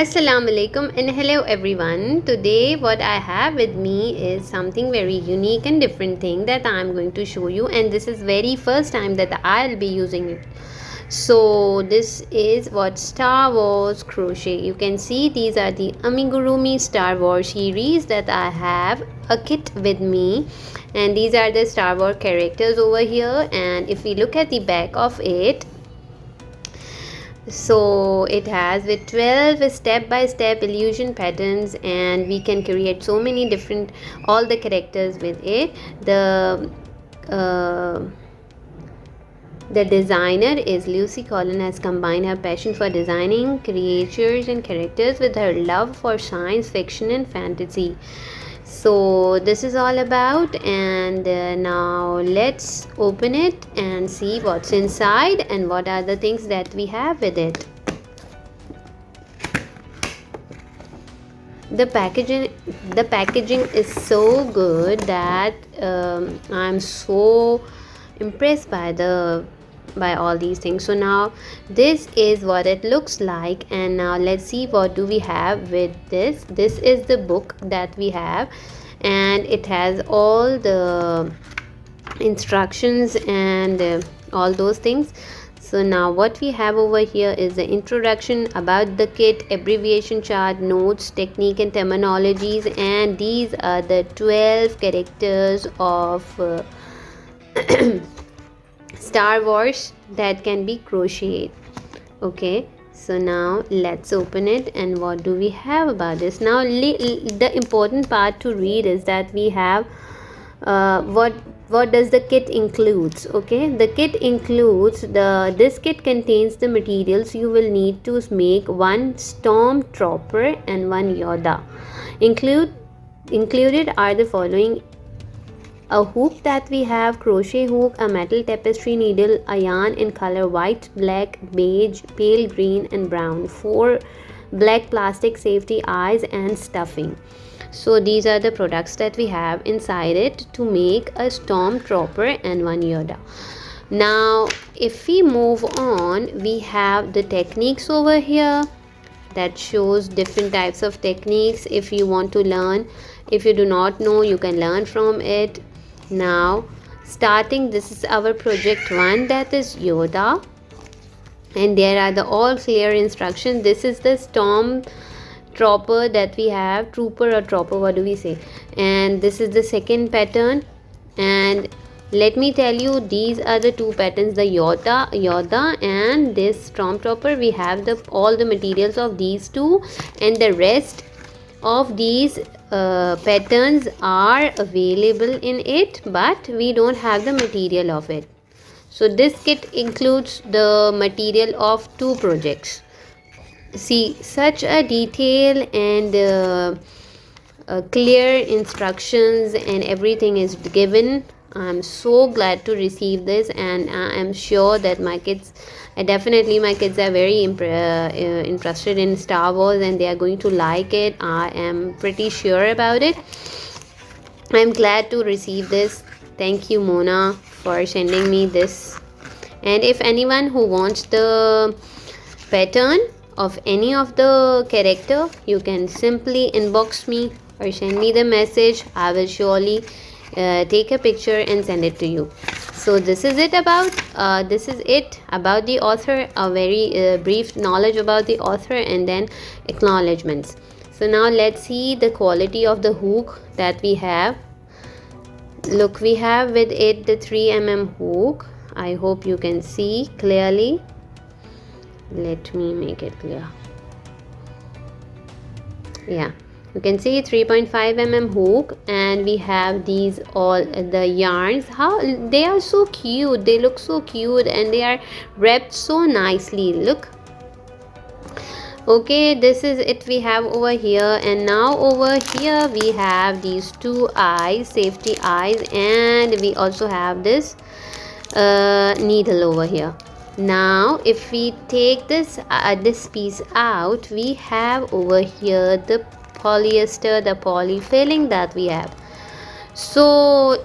Assalamu alaikum and hello everyone. Today what I have with me is something very unique and different thing that I am going to show you, and this is very first time that I'll be using it. So this is what Star Wars crochet. You can see these are the Amigurumi Star Wars series that I have a kit with me, and these are the Star Wars characters over here. And if we look at the back of it, so it has with 12 step by step illusion patterns, and we can create so many different all the characters with it. Uh, the designer is Lucy Collin, has combined her passion for designing creatures and characters with her love for science fiction and fantasy. So this is all about, and now let's open it and see what's inside and what are the things that we have with it. The packaging is so good that I'm so impressed by all these things. So now this is what it looks like, and now let's see what do we have with this. This is the book that we have, and it has all the instructions and all those things. So now what we have over here is the introduction about the kit, abbreviation chart, notes, technique and terminologies, and these are the 12 characters of Star Wars that can be crocheted. Okay, so now let's open it, and what do we have about this. Now the important part to read is that we have what does the kit includes. Okay, the kit includes this kit contains the materials you will need to make one Stormtrooper and one Yoda. Included are the following: a hook that we have, crochet hook, a metal tapestry needle, a yarn in color white, black, beige, pale green and brown, 4 black plastic safety eyes and stuffing. So these are the products that we have inside it to make a Stormtrooper and one Yoda. Now if we move on, we have the techniques over here that shows different types of techniques if you want to learn. If you do not know, you can learn from it. Now starting, this is our project 1, that is Yoda, and there are the all clear instructions. This is the Stormtrooper that we have, trooper or trooper, what do we say, and this is the second pattern. And let me tell you, these are the two patterns, the Yoda and this Stormtrooper. We have all the materials of these two, and the rest of these patterns are available in it, but we don't have the material of it. So this kit includes the material of 2 projects. See, such a detail and clear instructions and everything is given. I'm so glad to receive this, and I am sure that my kids are very interested in Star Wars, and they are going to like it. I am pretty sure about it. I'm glad to receive this. Thank you, Mona, for sending me this. And if anyone who wants the pattern of any of the character, you can simply inbox me or send me the message. I will surely take a picture and send it to you. So this is it about the author, a very brief knowledge about the author, and then acknowledgements. So now let's see the quality of the hook that we have. Look, we have with it the 3mm hook. I hope you can see clearly. Let me make it clear. Yeah, you can see 3.5mm hook, and we have these all the yarns. How they are so cute, they look so cute, and they are wrapped so nicely. Look. Okay, this is it we have over here. And now over here we have these 2 eyes, safety eyes, and we also have this needle over here. Now if we take this piece out, we have over here the polyester, the poly filling that we have. So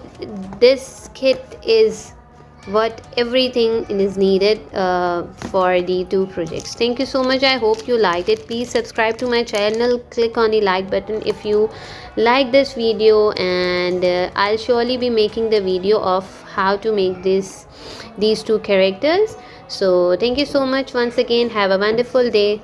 this kit is what everything is needed for the two projects. Thank you so much. I hope you liked it. Please subscribe to my channel, click on the like button if you like this video, and I'll surely be making the video of how to make these two characters. So thank you so much once again. Have a wonderful day.